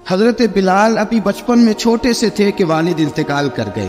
حضرت بلال ابھی بچپن میں چھوٹے سے تھے کہ والد انتقال کر گئے.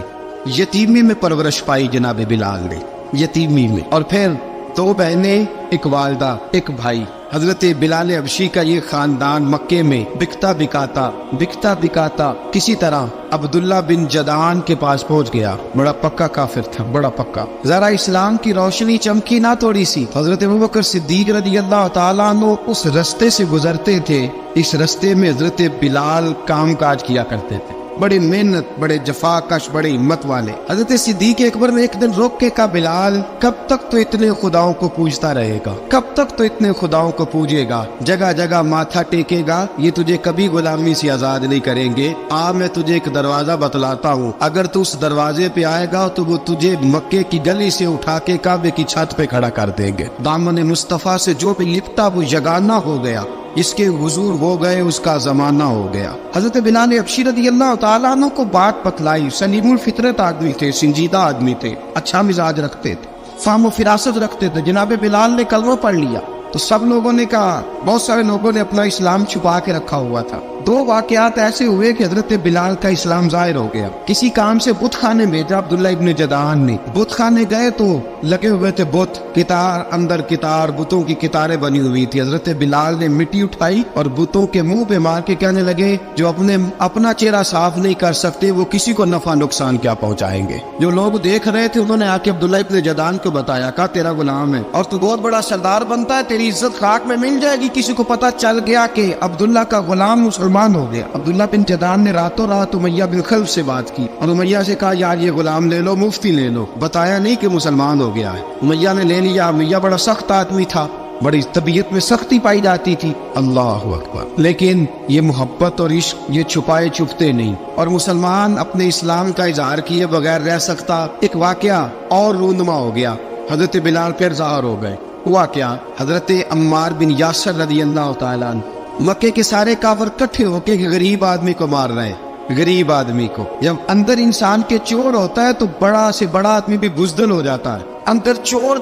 یتیمی میں پرورش پائی جناب بلال نے، یتیمی میں. اور پھر 2 بہنیں، ایک والدہ، ایک بھائی. حضرت بلال حبشی کا یہ خاندان مکے میں بکتا بکاتا کسی طرح عبداللہ بن جدعان کے پاس پہنچ گیا. بڑا پکا کافر تھا، بڑا پکا. ذرا اسلام کی روشنی چمکی نہ تھوڑی سی. حضرت ابوبکر صدیق رضی اللہ تعالیٰ عنہ اس رستے سے گزرتے تھے. اس رستے میں حضرت بلال کام کاج کیا کرتے تھے، بڑے محنت، بڑے جفاکش، بڑے ہمت والے. حضرت صدیق اکبر نے ایک دن روک کے کہا، بلال کب تک تو اتنے خداؤں کو پوجتا رہے گا، کب تک تو اتنے خداؤں کو پوجے گا، جگہ جگہ ماتھا ٹیکے گا، یہ تجھے کبھی غلامی سے آزاد نہیں کریں گے. میں تجھے ایک دروازہ بتلاتا ہوں، اگر تو اس دروازے پہ آئے گا تو وہ تجھے مکے کی گلی سے اٹھا کے کعبے کی چھت پہ کھڑا کر دیں گے. دامن مصطفیٰ سے جو بھی لپٹا وہ یگانہ ہو گیا، اس کے حضور ہو گئے، اس کا زمانہ ہو گیا. حضرت بلال حبشی رضی اللہ تعالیٰ عنہ کو بات بتلائی. سلیم الفطرت آدمی تھے، سنجیدہ آدمی تھے، اچھا مزاج رکھتے تھے، فہم و فراست رکھتے تھے. جناب بلال نے کلمہ پڑھ لیا تو سب لوگوں نے کہا، بہت سارے لوگوں نے اپنا اسلام چھپا کے رکھا ہوا تھا. 2 واقعات ایسے ہوئے کہ حضرت بلال کا اسلام ظاہر ہو گیا. کسی کام سے بت خانے بھیجا عبداللہ ابن جدعان نے. بت خانے گئے تو لگے ہوئے تھے بت، کتار اندر کتار، بتوں کی کتاریں بنی ہوئی تھی. حضرت بلال نے مٹی اٹھائی اور بتوں کے منہ پہ مار کے کہنے لگے، جو اپنا چہرہ صاف نہیں کر سکتے وہ کسی کو نفع نقصان کیا پہنچائیں گے. جو لوگ دیکھ رہے تھے انہوں نے آ کے عبداللہ ابن جدعان کو بتایا، کہا تیرا غلام ہے اور تو بہت بڑا سردار بنتا ہے، تیری عزت خاک میں مل جائے گی. کسی کو پتہ چل گیا کہ عبداللہ کا غلام مسلمان ہو گیا. عبداللہ بن جدعان نے راتوں رات امیہ بن خلف سے بات کی اور امیہ سے کہا، یار یہ غلام لے لو، مفتی لے لو. بتایا نہیں کہ مسلمان ہو گیا ہے. امیہ نے لے لیا. امیہ بڑا سخت آدمی تھا، بڑی طبیعت میں سختی پائی جاتی تھی. اللہ اکبر. لیکن یہ محبت اور عشق یہ چھپائے چھپتے نہیں، اور مسلمان اپنے اسلام کا اظہار کیے بغیر رہ سکتا. ایک واقعہ اور رونما ہو گیا. حضرت بلال پھر ظاہر ہو گئے. ہوا کیا؟ حضرت عمار بن یاسر رضی اللہ تعالیٰ عنہ، مکے کے سارے کافر کٹھے ہو کے غریب آدمی کو مار رہے ہیں. غریب آدمی کو جب اندر انسان کے چور ہوتا ہے تو بڑا سے بڑا آدمی بھی بزدل ہو جاتا ہے.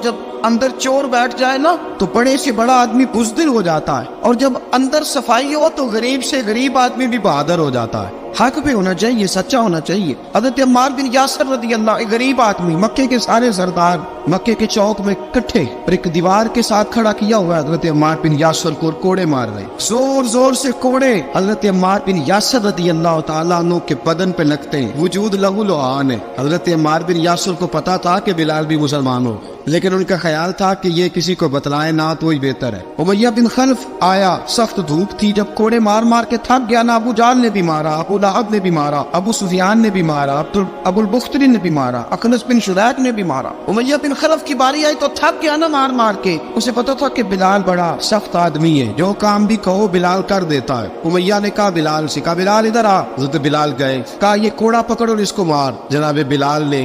جب اندر چور بیٹھ جائے نا تو بڑے سے بڑا آدمی بزدل ہو جاتا ہے، اور جب اندر صفائی ہو تو غریب سے غریب آدمی بھی بہادر ہو جاتا ہے. حق پہ ہونا چاہیے، سچا ہونا چاہیے. حضرت عمار بن یاسر رضی اللہ، ایک غریب آدمی، مکے کے سارے سردار مکے کے چوک میں کٹھے اور ایک دیوار کے ساتھ کھڑا کیا ہوا ہے. حضرت عمار بن یاسر کو کوڑے مار رہے، زور زور سے کوڑے حضرت عمار بن یاسر رضی اللہ تعالیٰ عنہ کے بدن پہ لگتے ہیں. وجود لہو لعان ہے. حضرت عمار بن یاسر کو پتا تھا کہ بلال بھی مسلمان ہو، لیکن ان کا خیال تھا کہ یہ کسی کو بتلائے نہ تو ہی بہتر ہے. امیہ بن خلف آیا، سخت دھوپ تھی، جب کوڑے مار مار کے تھک گیا نا، ابو جہل نے بھی مارا، ابو لہب نے بھی مارا، ابو سفیان نے بھی مارا، ابو البختری نے بھی مارا، اخنس بن شریک نے بھی مارا. امیہ بن خلف کی باری آئی تو تھک گیا نا مار مار کے. اسے پتا تھا کہ بلال بڑا سخت آدمی ہے، جو کام بھی کہو بلال کر دیتا ہے. امیہ نے کہا بلال سے، کہا بلال ادھر آ. حضرت بلال گئے، کہا یہ کوڑا پکڑ اور اس کو مار. جناب بلال نے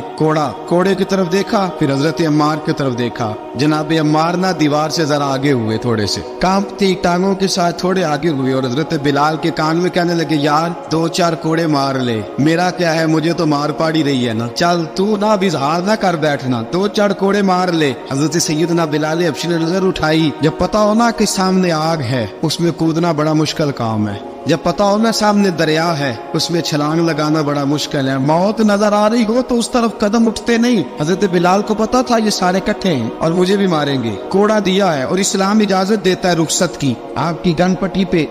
کوڑے کی طرف دیکھا، پھر حضرت عمار کی طرف دیکھا. جناب عمار نہ دیوار سے ذرا آگے ہوئے، تھوڑے سے کانپتی ٹانگوں کے ساتھ تھوڑے آگے ہوئے، اور حضرت بلال کے کان میں کہنے لگے، یار 2-4 کوڑے مار لے، میرا کیا ہے، مجھے تو مار پاڑی رہی ہے نا، چل تو نہ اظہار نہ کر بیٹھنا، 2-4 کوڑے مار لے. حضرت سیدنا بلال حبشی نے نظر اٹھائی. جب پتا ہونا کہ سامنے آگ ہے اس میں کودنا بڑا مشکل کام ہے. جب پتا ہونا سامنے دریا ہے اس میں چھلانگ لگانا بڑا مشکل ہے. موت نظر آ رہی ہو تو اس طرف قدم اٹھتے نہیں. حضرت بلال کو پتا تھا یہ سارے کٹھے ہیں اور مجھے بھی ماریں گے. کوڑا دیا ہے اور اسلام اجازت دیتا ہے رخصت کی. آپ کی گن پٹی پہ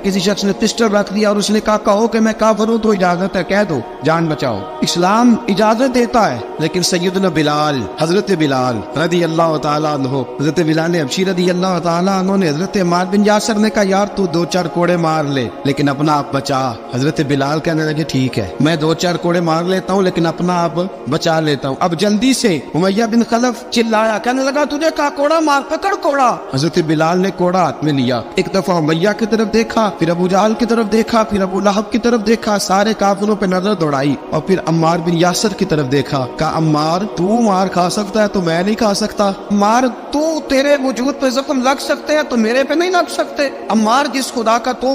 کسی شخص نے پسٹل رکھ دیا اور اس نے کہا کہو کہ میں کافر ہوں تو اجازت ہے، کہہ دو، جان بچاؤ. اسلام اجازت دیتا ہے. لیکن سیدنا بلال، حضرت بلال رضی اللہ تعالیٰ عنہ، حضرت بلال حبشی رضی اللہ تعالیٰ عنہ نے حضرت عمار بن یاسر نے کہا، یار تو 2-4 کوڑے مار لے لیکن اپنا آپ بچا. حضرت بلال کہنے لگے، ٹھیک ہے میں 2-4 کوڑے مار لیتا ہوں لیکن اپنا آپ بچا لیتا ہوں. اب جلدی سے امیہ بن خلف چلایا، کہنے لگا تجھے کہا کوڑا مار، پکڑ کوڑا. حضرت بلال نے کوڑا ہاتھ میں لیا، ایک دفعہ امیہ کی طرف دیکھا، پھر ابو جہل کی طرف دیکھا، پھر ابو لہب کی طرف دیکھا، سارے کافروں پہ نظر دوڑائی، اور پھر عمار بن یاسر کی طرف دیکھا. کہا عمار تو مار کھا سکتا ہے تو میں نہیں کھا سکتا. عمار تو تیرے وجود پہ زخم لگ سکتے ہیں تو میرے پہ نہیں لگ سکتے. عمار جس خدا کا تو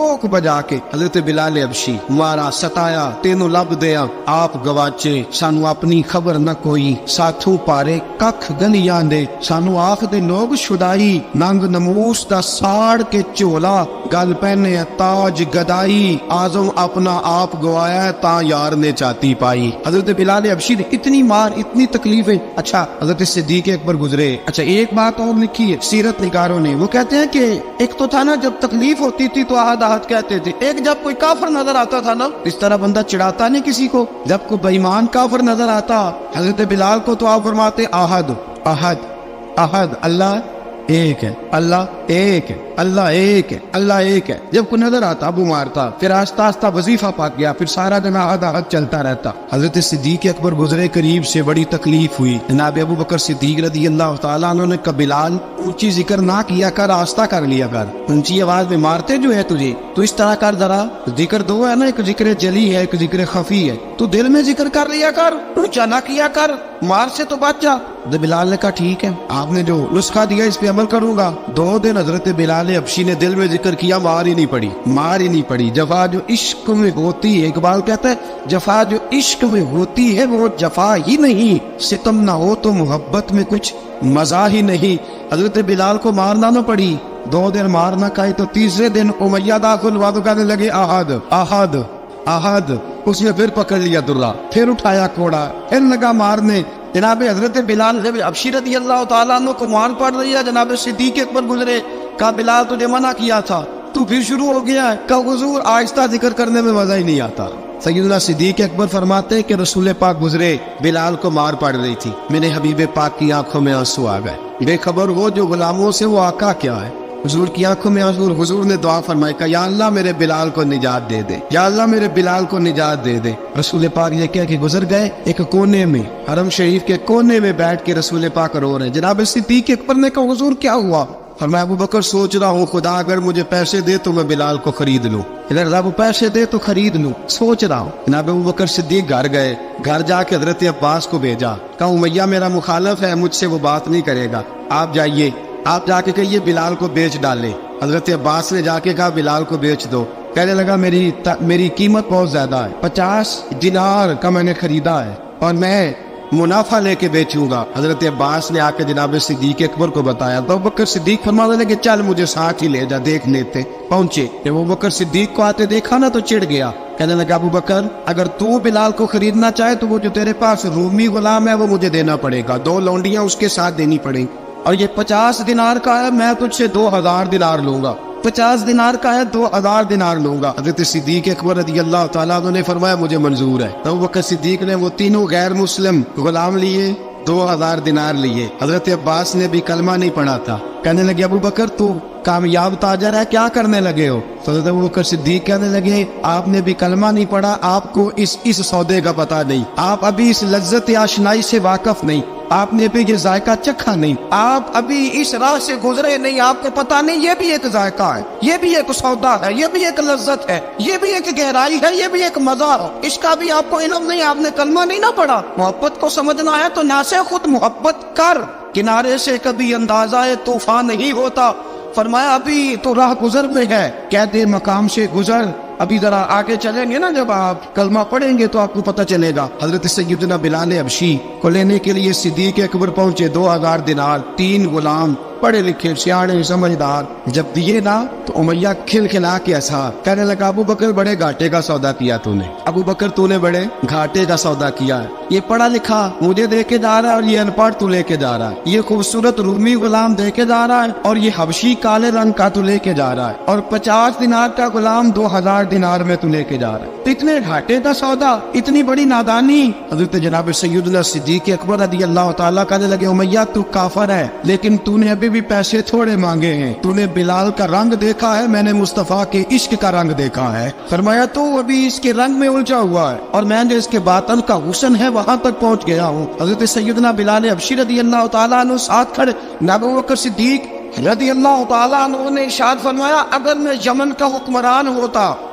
ٹھوک بجا کے حضرت بلال حبشی مارا ستایا تینوں لب دیا آپ گواچے سانو اپنی خبر نہ کوئی ساتھوں پارے ککھ گنیاں دے سانو آخ دے لوگ شدائی ننگ نموس دا ساڑ کے چولا گل پہنے تاج گدائی آزم اپنا آپ گوایا تا یار نے چاتی پائی۔ حضرت بلال حبشی نے اتنی مار اتنی تکلیفیں۔ اچھا حضرت صدیق اکبر گزرے۔ اچھا ایک بات اور لکھی ہے سیرت نگاروں نے، وہ کہتے ہیں کہ ایک تو تھا نا جب تکلیف ہوتی تھی تو آہد آہد کہتے تھے، ایک جب کوئی کافر نظر آتا تھا نا اس طرح بندہ چڑھاتا نہیں کسی کو، جب کوئی بے ایمان کافر نظر آتا حضرت بلال کو تو آپ فرماتے آہد احد احد، اللہ ایک ہے، اللہ ایک ہے، اللہ ایک ہے، اللہ ایک ہے۔ جب کوئی نظر آتا ابو مارتا، پھر آہستہ آہستہ وظیفہ پاک گیا، پھر سارا دن آہد آہد چلتا رہتا۔ حضرت صدیق اکبر گزرے قریب سے، بڑی تکلیف ہوئی۔ جناب ابو بکر صدیق رضی اللہ تعالیٰ عنہ نے کہا بلال اونچی ذکر نہ کیا کر، آہستہ کر لیا کر، اونچی آواز میں مارتے جو ہے تجھے تو اس طرح کر، ذرا ذکر دو ہے نا، ایک ذکر جلی ہے ایک ذکر خفی ہے، تو دل میں ذکر کر لیا کر، اونچا نہ کیا کر، مار سے تو بچ جا۔ بلال نے کہا ٹھیک ہے، آپ نے جو نسخہ دیا اس پہ عمل کروں گا۔ 2 دن حضرت بلال حبشی نے دل میں ذکر کیا، مار ہی نہیں پڑی، مار ہی نہیں پڑی۔ جفا جو عشق میں ہوتی ہے، اقبال کہتا ہے جفا جو عشق میں ہوتی ہے وہ جفا ہی نہیں، ستم نہ ہو تو محبت میں کچھ مزہ ہی نہیں۔ حضرت بلال کو مارنا نہ پڑی، 2 دن مارنا کہے تو تیسرے دن امیہ داخل ہوا تو کہنے لگے آہد آہد آہد، اس نے پھر پکڑ لیا درہ، پھر اٹھایا کوڑا، پھر لگا مارنے۔ جناب حضرت بلال حبشی رضی اللہ تعالیٰ عنہ کو مار پڑ رہی ہے، جناب صدیق اکبر گزرے، کہا بلال تجھے منع کیا تھا تو پھر شروع ہو گیا ہے، کہا حضور آہستہ ذکر کرنے میں مزہ ہی نہیں آتا۔ سیدنا صدیق اکبر فرماتے کہ رسول پاک گزرے، بلال کو مار پڑ رہی تھی، میرے حبیب پاک کی آنکھوں میں آنسو آ گئے، بے خبر وہ جو غلاموں سے وہ آقا کیا ہے، حضور کی آنکھوں میں آنسو۔ حضور نے دعا فرمائی کہ یا اللہ میرے بلال کو نجات دے دے، یا اللہ میرے بلال کو نجات دے دے۔ رسول پاک یہ کہہ کے گزر گئے، ایک کونے میں حرم شریف کے کونے میں بیٹھ کے رسول پاک رو رہے ہیں۔ جناب صدیق اکبر نے کہا حضور کیا ہوا؟ فرمایا ابو بکر سوچ رہا ہوں خدا اگر مجھے پیسے دے تو میں بلال کو خرید لوں، اگر رب پیسے دے تو خرید لوں، سوچ رہا ہوں۔ جناب ابو بکر صدیق گھر گئے، گھر جا کے حضرت عباس کو بھیجا، کہا امیہ میرا مخالف ہے، مجھ سے وہ بات نہیں کرے گا، آپ جائیے، آپ جا کے کہیے بلال کو بیچ ڈالے۔ حضرت عباس نے جا کے کہا بلال کو بیچ دو۔ کہنے لگا میری قیمت بہت زیادہ ہے، 50 دینار کا میں نے خریدا ہے اور میں منافع لے کے بیچوں گا۔ حضرت عباس نے آ کے جناب صدیق اکبر کو بتایا تو ابوبکر صدیق فرمانے لگے چل مجھے ساتھ ہی لے جا، دیکھ لیتے۔ پہنچے، جب ابوبکر صدیق کو آتے دیکھا نا تو چڑ گیا، کہنے لگا ابوبکر اگر تو بلال کو خریدنا چاہے تو وہ جو تیرے پاس رومی غلام ہے وہ مجھے دینا پڑے گا، 2 لونڈیاں اس کے ساتھ دینی پڑیں، اور یہ 50 دینار کا ہے، میں تجھ سے 2000 دینار لوں گا، 50 دینار کا ہے 2000 دینار لوں گا۔ حضرت صدیق اکبر رضی اللہ تعالیٰ عنہ نے فرمایا مجھے منظور ہے۔ تو ابوبکر صدیق نے وہ تینوں غیر مسلم غلام لیے، 2000 دینار لیے۔ حضرت عباس نے بھی کلمہ نہیں پڑھا تھا، کہنے لگے ابوبکر تو کامیاب تاجر ہے، کیا کرنے لگے ہو؟ حضرت ابوبکر صدیق کہنے لگے آپ نے بھی کلمہ نہیں پڑھا، آپ کو اس سودے کا پتہ نہیں، آپ ابھی اس لذت آشنائی سے واقف نہیں، آپ نے بھی یہ ذائقہ چکھا نہیں، آپ ابھی اس راہ سے گزرے نہیں، آپ کو پتہ نہیں یہ بھی ایک ذائقہ ہے، یہ بھی ایک سودا ہے، یہ بھی ایک لذت ہے، یہ بھی ایک گہرائی ہے، یہ بھی ایک مزہ ہے، اس کا بھی آپ کو علم نہیں، آپ نے کلمہ نہیں نہ پڑھا۔ محبت کو سمجھنا ہے تو نہ سے خود محبت کر، کنارے سے کبھی اندازہ طوفان نہیں ہوتا۔ فرمایا ابھی تو راہ گزر میں ہے، کہتے مقام سے گزر، ابھی ذرا آگے چلیں گے نا، جب آپ کلمہ پڑھیں گے تو آپ کو پتہ چلے گا۔ حضرت سیدنا بلال حبشی کو لینے کے لیے صدیق اکبر پہنچے، 2000 دینار، 3 غلام پڑھے لکھے سیانے سمجھدار، جب دیے نا تو امیہ کھل کھلا کے ہنسا، کہنے لگا ابو بکر بڑے گھاٹے کا سودا کیا تو نے، ابو بکر تو نے بڑے گھاٹے کا سودا کیا ہے، یہ پڑھا لکھا مجھے دے کے جا رہا ہے اور یہ ان پڑھ تو لے کے جا رہا ہے، یہ خوبصورت رومی غلام دے کے جا رہا ہے اور یہ حبشی کالے رنگ کا تو لے کے جا رہا ہے، اور 50 دینار کا غلام 2000 دینار میں تو لے کے جا رہا ہے، اتنے گھاٹے کا سودا، اتنی بڑی نادانی۔ حضرت جناب سیدنا صدیق اکبر رضی اللہ تعالیٰ کہنے لگے امیہ تو کافر ہے، لیکن تو نے ابھی بھی پیسے تھوڑے مانگے ہیں، تو نے بلال کا رنگ دیکھا ہے، میں نے مصطفیٰ کے عشق کا رنگ دیکھا ہے۔ فرمایا تو ابھی اس کے رنگ میں الجھا ہوا ہے اور میں نے اس کے باطن کا حسن ہے وہاں تک پہنچ گیا ہوں۔ حضرت سیدنا بلال حبشی رضی اللہ تعالیٰ عنہ ساتھ کھڑے، ابو بکر صدیق رضی اللہ تعالیٰ عنہ نے ارشاد فرمایا اگر میں یمن کا حکمران ہوتا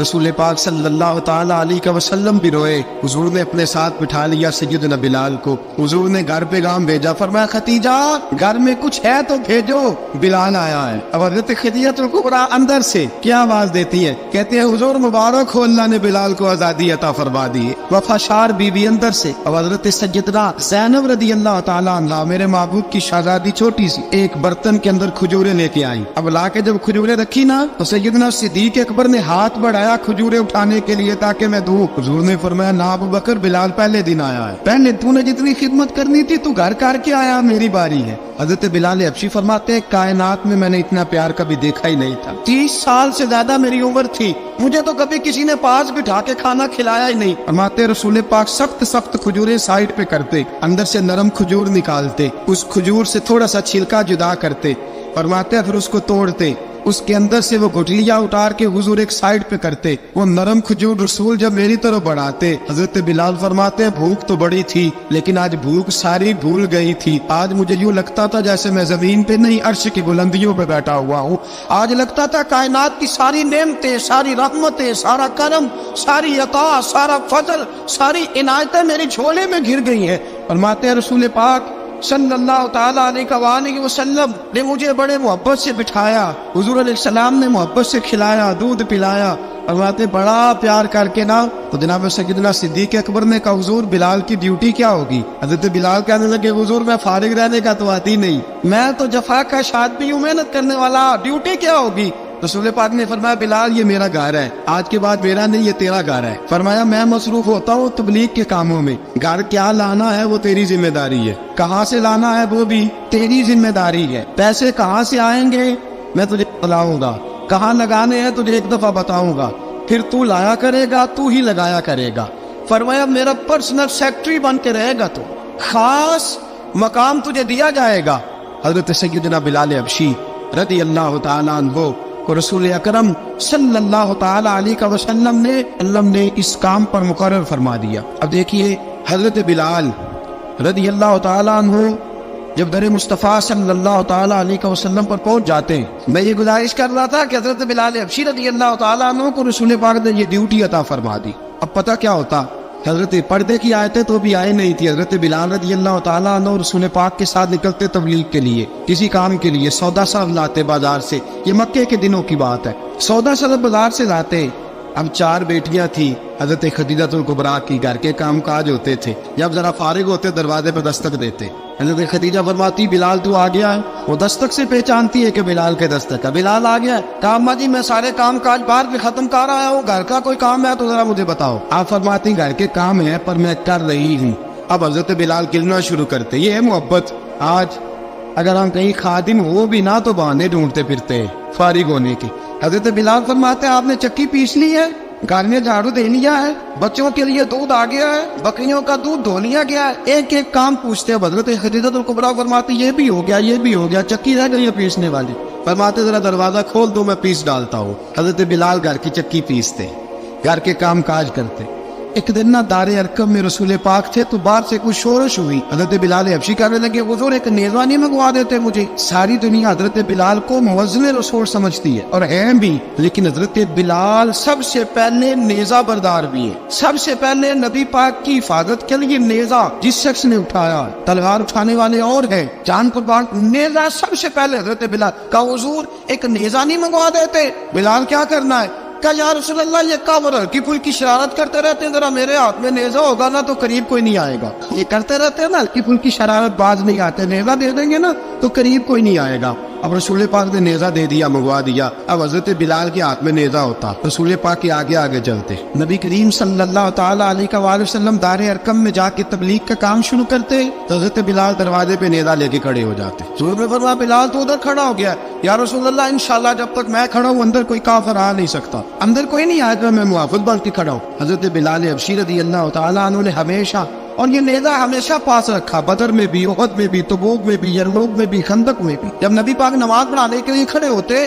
رسول پاک صلی اللہ تعالی علیہ وسلم بھی روئے. حضور نے اپنے ساتھ بٹھا لیا سیدنا بلال کو. حضور نے گھر پیغام بھیجا, فرمایا خدیجہ گھر میں کچھ ہے تو بھیجو, بلال آیا ہے. اب حضرت خدیجہ الکبریٰ اندر سے کیا آواز دیتی ہے, کہتے ہیں حضور مبارک ہو, اللہ نے بلال کو آزادی عطا فرما دی. وفاشار بی بی اندر سے. اب حضرت سیدنا زینب رضی اللہ تعالی عنہ, میرے محبوب کی شہزادی چھوٹی سی, ایک برتن کے اندر کھجوریں لے کے آئی. اب لا کے جب کھجوریں رکھی نا تو سیدنا صدیق اکبر نے ہاتھ بڑھایا کھجوریں اٹھانے کے لیے تاکہ میں دوں. حضور نے فرمایا نا ابو بکر, بلال پہلے دن آیا ہے, پہلے تو نے جتنی خدمت کرنی تھی تو گھر کر کے آیا, میری باری ہے. حضرت بلال حبشی فرماتے ہیں کائنات میں نے اتنا پیار کبھی دیکھا ہی نہیں تھا. 30 سال سے زیادہ میری عمر تھی, مجھے تو کبھی کسی نے پاس بٹھا کے کھانا کھلایا ہی نہیں. فرماتے رسول پاک سخت کھجوریں سائڈ پہ کرتے, اندر سے نرم کھجور نکالتے, اس کھجور سے تھوڑا سا چھلکا جدا کرتے. فرماتے پھر اس کو توڑتے, اس کے اندر سے وہ گٹلیاں اتار کے حضور ایک سائڈ پہ کرتے. وہ نرم کھجور رسول جب میری طرف بڑھاتے, حضرت بلال فرماتے ہیں بھوک تو بڑی تھی لیکن آج بھوک ساری بھول گئی تھی. آج مجھے یوں لگتا تھا جیسے میں زمین پہ نہیں عرش کی بلندیوں پہ بیٹھا ہوا ہوں. آج لگتا تھا کائنات کی ساری نعمتیں, ساری رحمتیں, سارا کرم, ساری عطا, سارا فضل, ساری عنایتیں میری جھولے میں گر گئی ہیں. فرماتے ہیں رسول پاک صلی اللہ تعالیٰ علیہ وسلم نے مجھے بڑے محبت سے بٹھایا, حضور علیہ السلام نے محبت سے کھلایا, دودھ پلایا. فرماتے بڑا پیار کر کے نا تو جناب سیدنا صدیق اکبر نے کہا حضور بلال کی ڈیوٹی کیا ہوگی. حضرت بلال کہنے لگے حضور میں فارغ رہنے کا تو آتی نہیں, میں تو جفا کا شادی ہوں, محنت کرنے والا, ڈیوٹی کیا ہوگی. رسول پاک نے فرمایا بلال یہ میرا گھر ہے, آج کے بعد میرا نہیں یہ تیرا گھر ہے. فرمایا میں مصروف ہوتا ہوں تبلیغ کے کاموں میں, گھر کیا لانا ہے وہ تیری ذمہ داری ہے, کہاں سے لانا ہے وہ بھی تیری ذمہ داری ہے, پیسے کہاں سے آئیں گے میں تجھے بتلاؤں گا, کہاں لگانے ہیں تجھے ایک دفعہ بتاؤں گا, پھر تو لایا کرے گا, تو ہی لگایا کرے گا. فرمایا میرا پرسنل سیکٹری بن کے رہے گا, تو خاص مقام تجھے دیا جائے گا. حضرت سیدنا بلال حبشی رضی اللہ تعالیٰ عنہ کو رسول اکرم صلی اللہ تعالی علیہ وسلم نے اس کام پر مقرر فرما دیا. اب دیکھیے حضرت بلال رضی اللہ تعالی عنہ جب در مصطفیٰ صلی اللہ تعالی علیہ وسلم پر پہنچ جاتے ہیں, میں یہ گزارش کر رہا تھا کہ حضرت بلال حبشی رضی اللہ تعالی عنہ کو رسول پاک نے یہ ڈیوٹی عطا فرما دی. اب پتہ کیا ہوتا, حضرت پردے کی آیتیں تو بھی آئے نہیں تھی. حضرت بلال رضی اللہ تعالیٰ عنہ رسول پاک کے ساتھ نکلتے تبلیغ کے لیے, کسی کام کے لیے, سودا سر لاتے بازار سے. یہ مکے کے دنوں کی بات ہے, سودا سر بازار سے لاتے. اب 4 بیٹیاں تھی حضرت خدیجہ الکبریٰ کی, گھر کے کام کاج ہوتے تھے. جب ذرا فارغ ہوتے دروازے پہ دستک دیتے, حضرت خدیجہ فرماتی بلال تو آ گیا ہے. وہ دستک سے پہچانتی ہے کہ بلال کے دستک ہے, بلال آ گیا ہے. کہا اماں جی میں سارے کام کاج باہر پہ ختم کر رہا ہوں, گھر کا کوئی کام ہے تو ذرا مجھے بتاؤ. آپ فرماتی گھر کے کام ہے پر میں کر رہی ہوں. اب حضرت بلال گرنا شروع کرتے. یہ ہے محبت. آج اگر ہم کہیں خادم ہو بھی نہ تو بہانے ڈھونڈتے پھرتے ہیں فارغ ہونے کی. حضرت بلال فرماتے ہیں آپ نے چکی پیس لی ہے, گھر میں جھاڑو دے لیا ہے, بچوں کے لیے دودھ آ گیا ہے, بکریوں کا دودھ دھو لیا گیا ہے, ایک ایک کام پوچھتے ہیں. حضرت خدیجہ الکبریٰ فرماتی یہ بھی ہو گیا, یہ بھی ہو گیا, چکی رہ گئی ہے پیسنے والی. فرماتے ذرا دروازہ کھول دو میں پیس ڈالتا ہوں. حضرت بلال گھر کی چکی پیستے, گھر کے کام کاج کرتے. ایک دن نہ دار ارقم میں رسول پاک تھے تو باہر سے کچھ شورش ہوئی. حضرت بلال حبشی کہنے لگے حضور ایک نیزہ نہیں منگوا دیتے مجھے. ساری دنیا حضرت بلال کو موزن رسول سمجھتی ہے اور ہیں بھی, لیکن حضرت بلال سب سے پہلے نیزہ بردار بھی ہے. سب سے پہلے نبی پاک کی حفاظت کے لیے نیزہ جس شخص نے اٹھایا, تلوار اٹھانے والے اور ہیں, جان قربان, نیزہ سب سے پہلے حضرت بلال. کہا حضور ایک نیزہ نہیں منگوا دیتے. بلال کیا کرنا ہے؟ کہا یا رسول اللہ یہ کعبہ ہلکی پھلکی شرارت کرتے رہتے ہیں, ذرا میرے ہاتھ میں نیزہ ہوگا نا تو قریب کوئی نہیں آئے گا. یہ کرتے رہتے ہیں نا ہلکی پھلکی شرارت, باز نہیں آتے, نیزہ دے دیں گے نا تو قریب کوئی نہیں آئے گا. اب رسول پاک نے نیزہ دے دیا, منگوا دیا. اب حضرت بلال کے ہاتھ میں نیزہ ہوتا, رسول پاک کے آگے آگے چلتے. نبی کریم صلی اللہ تعالی علیہ وآلہ وسلم دار ارقم میں جا کے تبلیغ کا کام شروع کرتے, تو حضرت بلال دروازے پہ نیزہ لے کے کھڑے ہو جاتے. حضور نے فرمایا بلال تو ادھر کھڑا ہو گیا. یا رسول اللہ انشاءاللہ جب تک میں کھڑا ہوں اندر کوئی کافر آ نہیں سکتا, اندر کوئی نہیں آئے گا, میں محافظ بن کے کھڑا ہوں. حضرت بلال حبشی رضی اللہ تعالیٰ عنہ نے ہمیشہ, اور یہ نیزہ ہمیشہ پاس رکھا, بدر میں بھی, احد میں بھی, تبوک میں بھی, یرموک میں بھی, خندق میں بھی. جب نبی پاک نماز پڑھانے کے لیے کھڑے ہوتے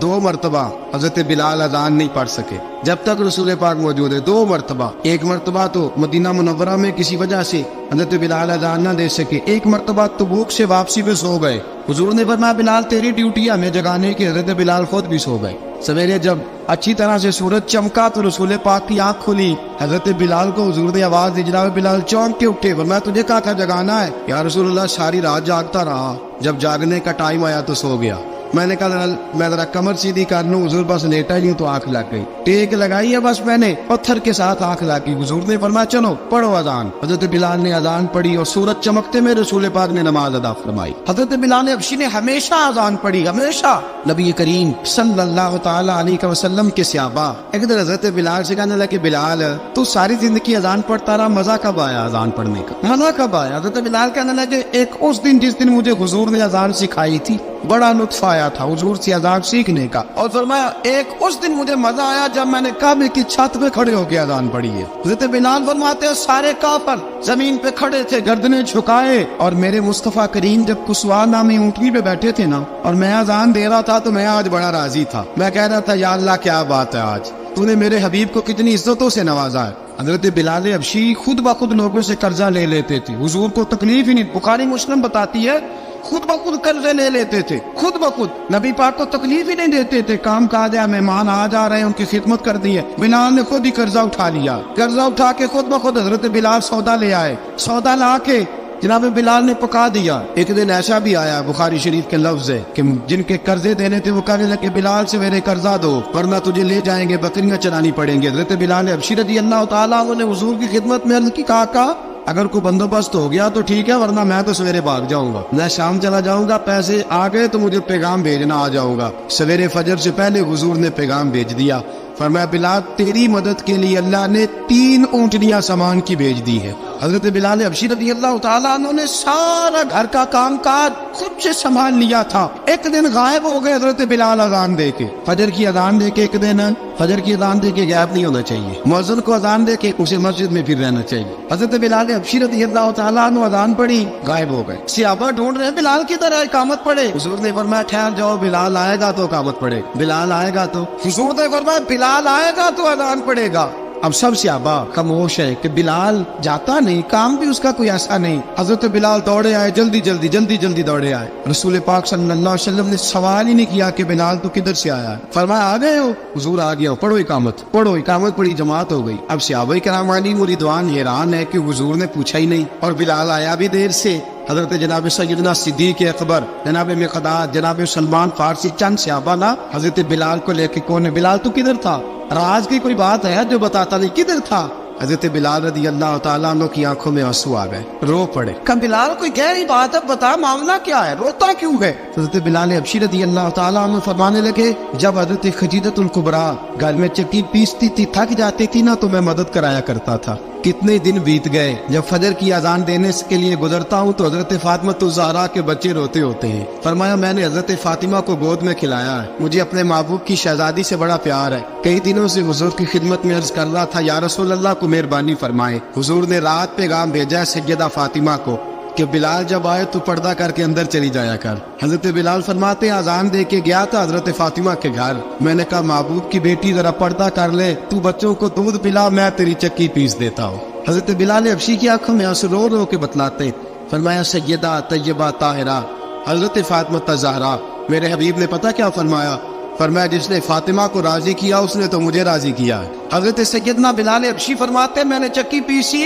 2 مرتبہ حضرت بلال اذان نہیں پڑھ سکے جب تک رسول پاک موجود ہے. 2 مرتبہ. ایک مرتبہ تو مدینہ منورہ میں کسی وجہ سے حضرت بلال اذان نہ دے سکے. ایک مرتبہ تبوک سے واپسی پہ سو گئے. حضور نے فرمایا بلال تیری ڈیوٹی ہے ہمیں جگانے کی. حضرت بلال خود بھی سو گئے. سویرے جب اچھی طرح سے سورج چمکا تو رسول پاک کی آنکھ کھلی. حضرت بلال کو حضور نے آواز دی. جناب بلال چونک کے اٹھے. فرمایا تجھے کہا تھا جگانا ہے. یا رسول اللہ ساری رات جاگتا رہا, جب جاگنے کا ٹائم آیا تو سو گیا. میں نے کہا میں ذرا کمر سیدھی کر لوں. حضور بس لیٹا ہی تو آنکھ لگ گئی. ٹیک لگائی ہے بس میں نے, پتھر کے ساتھ آنکھ لگ گئی. حضور نے فرمایا چلو پڑھو اذان. حضرت بلال نے اذان پڑھی اور سورج چمکتے میں رسول پاک نے نماز ادا فرمائی. حضرت بلال حبشی نے ہمیشہ اذان پڑھی, ہمیشہ. نبی کریم صلی اللہ تعالی علیہ وسلم کے صحابہ ایک دن حضرت بلال سے کہنے لگے بلال تو ساری زندگی اذان پڑھتا رہا, مزہ کب آیا اذان پڑھنے کا, مزہ کب آیا؟ حضرت بلال کہنے لگے ایک اس دن جس دن مجھے حضور نے اذان سکھائی تھی بڑا لطف آیا تھا حضور سے اذان سیکھنے کا. اور فرمایا ایک اس دن مجھے مزہ آیا جب میں نے کعبے کی چھت پہ کھڑے ہو کے اذان پڑھی ہے. حضرت بلال فرماتے ہیں سارے کافر زمین پہ کھڑے تھے گردنیں جھکائے, اور میرے مصطفیٰ کریم جب کسوا نامی اونٹنی پہ بیٹھے تھے نا اور میں اذان دے رہا تھا تو میں آج بڑا راضی تھا. میں کہہ رہا تھا یا اللہ کیا بات ہے, آج تو نے میرے حبیب کو کتنی عزتوں سے نوازا ہے. حضرت بلال حبشی خود بخود لوگوں سے قرضہ لے لیتے تھے. حضور کو تکلیف ہی نہیں. بخاری مسلم بتاتی ہے خود بخود قرضے لے لیتے تھے, خود بخود. نبی پاک کو تکلیف ہی نہیں دیتے تھے. کام کاج ہے, مہمان آ جا رہے ہیں, ان کی خدمت کر دی ہے. بلال نے خود ہی قرضہ اٹھا لیا. قرضہ اٹھا کے خود بخود حضرت بلال سودا لے آئے. سودا لا کے جناب بلال نے پکا دیا. ایک دن ایسا بھی آیا بخاری شریف کے لفظ ہے کہ جن کے قرضے دینے تھے وہ کہنے لگے بلال سے میرے قرضہ دو ورنہ تجھے لے جائیں گے, بکریاں چرانی پڑیں گے. حضرت بلال حبشی رضی اللہ تعالیٰ عنہ نے حضور کی خدمت میں عرض کی, کہا اگر کوئی بندوبست ہو گیا تو ٹھیک ہے ورنہ میں تو سویرے بھاگ جاؤں گا, میں شام چلا جاؤں گا, پیسے آ گئے تو مجھے پیغام بھیجنا, آ جاؤں گا. سویرے فجر سے پہلے حضور نے پیغام بھیج دیا. فرمایا بلال تیری مدد کے لیے اللہ نے 3 اونٹنیاں سامان کی بھیج دی ہے. حضرت بلال حبشی رضی اللہ تعالیٰ عنہ نے سارا گھر کا کام کاج خود سے سنبھال لیا تھا. ایک دن غائب ہو گئے حضرت بلال اذان دے کے, فجر کی اذان دے کے. ایک دن فجر کی اذان دے کے غائب نہیں ہونا چاہیے. مؤذن کو اذان دے کے اسے مسجد میں پھر رہنا چاہیے. حضرت بلال حبشی رضی اللہ تعالیٰ عنہ اذان پڑھی, غائب ہو گئے. صحابہ ڈھونڈ رہے ہیں بلال کی طرح اقامت پڑھے. حضور نے فرمایا ٹھہر جاؤ, بلال آئے گا تو اقامت پڑھے, بلال آئے گا تو. حضور نے فرمایا بلال آئے گا تو اذان پڑھے گا. اب سب صحابہ خاموش ہے کہ بلال جاتا نہیں, کام بھی اس کا کوئی ایسا نہیں. حضرت بلال دوڑے آئے, جلدی جلدی دوڑے آئے. رسول پاک صلی اللہ علیہ وسلم نے سوال ہی نہیں کیا کہ بلال تو کدھر سے آیا ہے. فرمایا آ گئے ہو؟ حضور آ گیا ہو, پڑھو اقامت. پڑھی, جماعت ہو گئی. اب صحابہ کرام علیہ رضوان حیران ہے کہ حضور نے پوچھا ہی نہیں اور بلال آیا بھی دیر سے. حضرت جناب سیدنا صدیق اکبر, جناب مقداد, جناب سلمان فارسی, چند صحابہ نا حضرت بلال کو لے کے کون ہے بلال تو کدھر تھا, راز کی کوئی بات ہے جو بتاتا نہیں کدھر تھا. حضرت بلال رضی اللہ تعالیٰ عنہ کی آنکھوں میں آنسو آ گئے, رو پڑے. کہ بلال کوئی گہری بات ہے, بتا معاملہ کیا ہے, روتا کیوں ہے؟ حضرت بلال حبشی رضی اللہ تعالیٰ عنہ فرمانے لگے جب حضرت خدیجہ الکبریٰ گھر میں چکی پیستی تھی, تھک جاتی تھی نا تو میں مدد کرایا کرتا تھا. کتنے دن بیت گئے, جب فجر کی اذان دینے کے لیے گزرتا ہوں تو حضرت فاطمہ الزہرا کے بچے روتے ہوتے ہیں. فرمایا میں نے حضرت فاطمہ کو گود میں کھلایا ہے, مجھے اپنے محبوب کی شہزادی سے بڑا پیار ہے. کئی دنوں سے حضور کی خدمت میں عرض کر رہا تھا یا رسول اللہ کو مہربانی فرمائے. حضور نے رات پیغام بھیجا ہے سیدہ فاطمہ کو کہ بلال جب آئے تو پردہ کر کے اندر چلی جایا کر. حضرت بلال فرماتے اذان دے کے گیا تھا حضرت فاطمہ کے گھر. میں نے کہا محبوب کی بیٹی ذرا پردہ کر لے, تو بچوں کو دودھ پلا, میں تیری چکی پیس دیتا ہوں. حضرت بلال حبشی کی آنکھوں میں آنسو رو رو کے بتلاتے. فرمایا سیدہ طیبہ طاہرہ حضرت فاطمہ الزہرا, میرے حبیب نے پتہ کیا فرمایا؟ فرمایا جس نے فاطمہ کو راضی کیا اس نے تو مجھے راضی کیا ہے. حضرت سیدنا بلال حبشی فرماتے میں نے چکی پیسی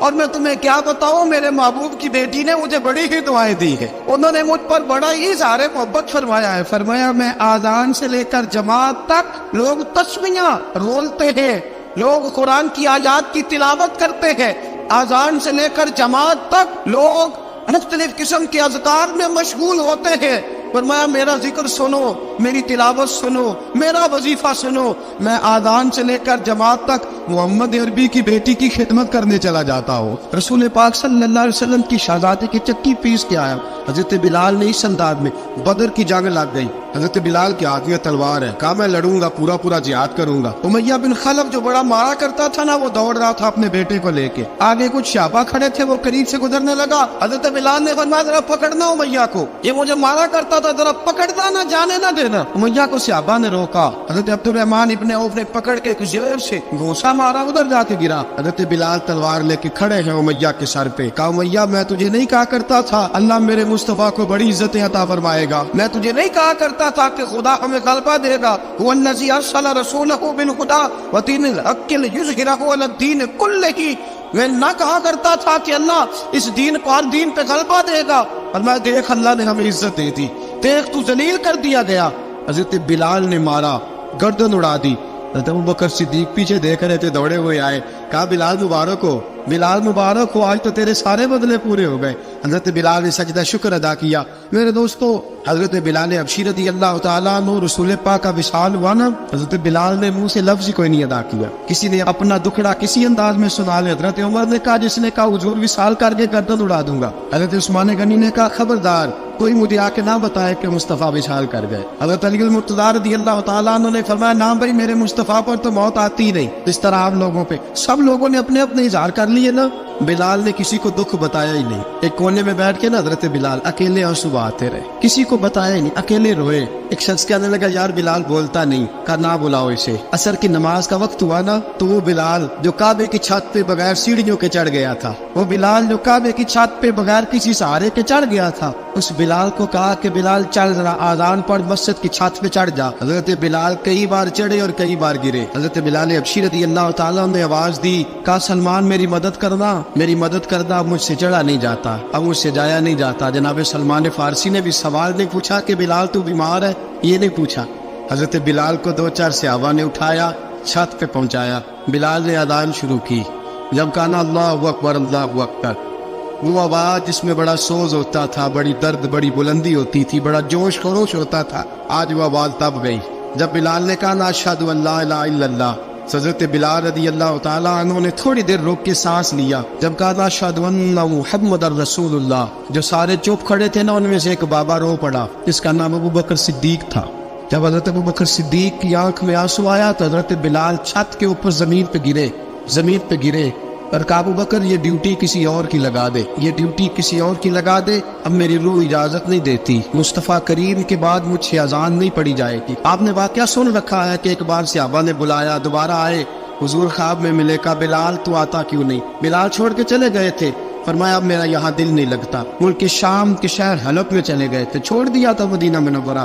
اور میں تمہیں کیا بتاؤں, میرے محبوب کی بیٹی نے مجھے بڑی ہی دعائیں دی ہے, انہوں نے مجھ پر بڑا ہی اظہار محبت فرمایا ہے. فرمایا میں آذان سے لے کر جماعت تک لوگ تسمیاں رولتے ہیں, لوگ قرآن کی آیات کی تلاوت کرتے ہیں. آذان سے لے کر جماعت تک لوگ مختلف قسم کے اذکار میں مشغول ہوتے ہیں. فرمایا میرا ذکر سنو, میری تلاوت سنو, میرا وظیفہ سنو، میں آذان سے لے کر جماعت تک محمد عربی کی بیٹی کی خدمت کرنے چلا جاتا ہوں۔ رسول پاک صلی اللہ علیہ وسلم کی شہزادی کی چکی پیس کے آیا۔ حضرت بلال نے اس انداز میں، بدر کی جنگ لگ گئی، حضرت بلال کے ہاتھ میں تلوار ہے، کہا میں لڑوں گا، پورا جہاد کروں گا۔ امیہ بن خلف جو بڑا مارا کرتا تھا نا، وہ دوڑ رہا تھا اپنے بیٹے کو لے کے، آگے کچھ صحابہ کھڑے تھے، وہ قریب سے گزرنے لگا، حضرت بلال نے فرمایا ذرا پکڑنا امیہ کو، یہ مجھے مارا کرتا تھا، ذرا پکڑنا، نہ جانے نہ دینا۔ امیہ کو صحابہ نے روکا، حضرت عبد الرحمن ابن عوف نے پکڑ کے کچھ زور سے گھوسا مارا، ادھر جا کے گرا۔ حضرت بلال تلوار لے کے کھڑے ہیں امیہ کے سر پہ، کہا امیہ میں تجھے نہیں کہا کرتا تھا اللہ میرے مصطفیٰ کو بڑی عزتیں عطا فرمائے گا؟ میں تجھے نہیں کہا کرتا تھا کہ خدا ہمیں غلبہ دے گا؟ هو الذی ارسل رسولہ بالہدی ودین الحق لیظہرہ علی الدین کلہ، میں نہ کہا کرتا تھا کہ اللہ اس دین کو ہر دین پہ غلبہ دے گا، اور میں دیکھ اللہ نے ہمیں عزت دے دی، دیکھ تو ذلیل کر دیا گیا۔ حضرت بلال نے مارا، گردن اڑا دی۔ حضرت ابوبکر صدیق پیچھے دیکھ رہے تھے، دوڑے ہوئے آئے، کہا بلال مبارک ہو، بلال مبارک ہو، آج تو تیرے سارے بدلے پورے ہو گئے۔ حضرت بلال نے سجدہ شکر ادا کیا۔ میرے دوستو، حضرت بلال حبشی رضی اللہ تعالیٰ عنہ رسول پاک کا وصال ہوا نا، حضرت بلال نے منہ سے لفظ ہی کوئی نہیں ادا کیا۔ کسی نے اپنا دکھڑا کسی انداز میں سنا لے، حضرت عمر نے کہا، جس نے کہا حضور وصال کر کے گردن اڑا دوں گا۔ حضرت عثمان غنی نے کہا خبردار کوئی مجھے آ کے نہ بتائے کہ مصطفیٰ وصال کر گئے۔ حضرت علی المرتضیٰ رضی اللہ تعالیٰ عنہ نے فرمایا نہ بھائی، میرے مصطفیٰ پر تو موت آتی ہی نہیں، اس طرح آپ لوگوں پہ سب لوگوں نے اپنے اپنے اظہار کر لیے نا، بلال نے کسی کو دکھ بتایا ہی نہیں۔ ایک کونے میں بیٹھ کے نا حضرت بلال اکیلے آنسو بہاتے رہے، کسی کو بتایا ہی نہیں، اکیلے روئے۔ ایک شخص کہنے لگا یار بلال بولتا نہیں، کہا نہ بلاؤ اسے۔ عصر کی نماز کا وقت ہوا نا، تو وہ بلال جو کعبے کی چھت پہ بغیر سیڑھیوں کے چڑھ گیا تھا، وہ بلال جو کعبے کی چھت پہ بغیر کسی سہارے کے چڑھ گیا تھا، اس بلال کو کہا کہ بلال چل ذرا آذان پڑھ، مسجد کی چھت پہ چڑھ جا۔ حضرت بلال کئی بار چڑھے اور کئی بار گرے۔ حضرت بلال حبشی رضی اللہ تعالیٰ نے آواز دی، کہا سلمان میری مدد کرنا، میری مدد کرنا، اب مجھ سے چڑھا نہیں جاتا، اب مجھ سے جایا نہیں جاتا۔ جناب سلمان فارسی نے بھی سوال نہیں پوچھا کہ بلال تو بیمار ہے، یہ نہیں پوچھا۔ حضرت بلال کو دو چار صحابہ نے اٹھایا، چھت پہ پہنچایا، بلال نے اذان شروع کی۔ جب کہا نا اللہ اکبر اللہ اکبر، وہ آواز جس میں بڑا سوز ہوتا تھا، بڑی درد، بڑی بلندی ہوتی تھی، بڑا جوش خروش ہوتا تھا، آج وہ آواز تب گئی جب بلال نے کہا نا اشہد ان لا الہ الا اللہ۔ حضرت بلال رضی اللہ تعالیٰ عنہ نے تھوڑی دیر روک کے سانس لیا۔ جب کہا نا اشہد ان محمد رسول اللہ، جو سارے چپ کھڑے تھے نا، ان میں سے ایک بابا رو پڑا، جس کا نام ابوبکر صدیق تھا۔ جب حضرت ابوبکر صدیق کی آنکھ میں آنسو آیا تو حضرت بلال چھت کے اوپر زمین پہ گرے اور کہا ابوبکر یہ ڈیوٹی کسی اور کی لگا دے، یہ ڈیوٹی کسی اور کی لگا دے، اب میری روح اجازت نہیں دیتی، مصطفیٰ کریم کے بعد مجھ سے اذان نہیں پڑی جائے گی۔ آپ نے واقعہ سن رکھا ہے کہ ایک بار صحابہ نے بلایا، دوبارہ آئے، حضور خواب میں ملے، کہا بلال تو آتا کیوں نہیں؟ بلال چھوڑ کے چلے گئے تھے، فرمایا اب میرا یہاں دل نہیں لگتا، ملک شام کے شہر حلب میں چلے گئے تھے، چھوڑ دیا تھا مدینہ منورہ،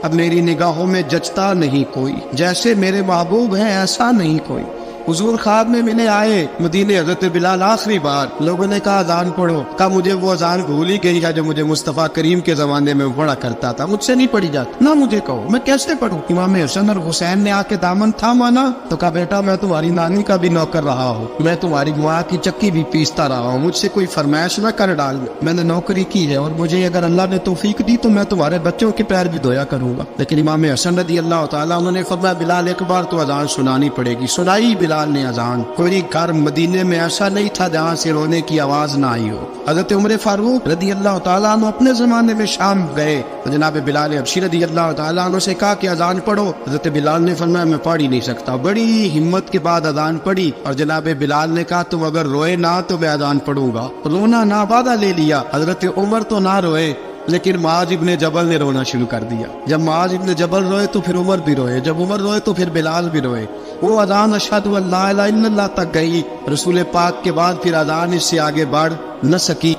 اب میری نگاہوں میں جچتا نہیں کوئی، جیسے میرے محبوب ہیں ایسا نہیں کوئی۔ حضور خواب میں ملے، آئے مدینے، حضرت بلال آخری بار، لوگوں نے کہا اذان پڑھو، کہا مجھے وہ اذان بھول ہی گئی ہے جو مجھے مصطفیٰ کریم کے زمانے میں پڑھا کرتا تھا، مجھ سے نہیں پڑھی جاتی، نہ مجھے کہو میں کیسے پڑھوں۔ امام حسن اور حسین نے آ کے دامن تھاما نا، تو کہا بیٹا میں تمہاری نانی کا بھی نوکر رہا ہوں، میں تمہاری ماں کی چکی بھی پیستا رہا ہوں، مجھ سے کوئی فرمائش نہ کر ڈال، میں نے نوکری کی ہے، اور مجھے اگر اللہ نے توفیق دی تو میں تمہارے بچوں کے پیر بھی دھویا کروں گا۔ لیکن امام حسن رضی اللہ تعالیٰ انہوں نے فرمایا بلال ایک بار تو اذان سنانی پڑے گی۔ سنائی بلال نے اذان۔ کوئی گھر مدینے میں ایسا نہیں تھا جہاں سے رونے کی آواز نہ آئی ہو۔ حضرت عمر فاروق رضی اللہ تعالیٰ عنہ اپنے زمانے میں شام گئے، جناب بلال حبشی رضی اللہ تعالیٰ عنہ سے کہا کہ اذان پڑھو، حضرت بلال نے فرمایا میں پڑھ ہی نہیں سکتا، بڑی ہمت کے بعد اذان پڑھی، اور جناب بلال نے کہا تم اگر روئے نہ تو میں اذان پڑھوں گا، رونا نہ وعدہ لے لیا۔ حضرت عمر تو نہ روئے، لیکن معاذ ابن جبل نے رونا شروع کر دیا۔ جب معاذ ابن جبل روئے تو پھر عمر بھی روئے، جب عمر روئے تو پھر بلال بھی روئے۔ وہ اذان اشہد ان لا الہ الا اللہ تک گئی، رسول پاک کے بعد پھر اذان اس سے آگے بڑھ نہ سکی۔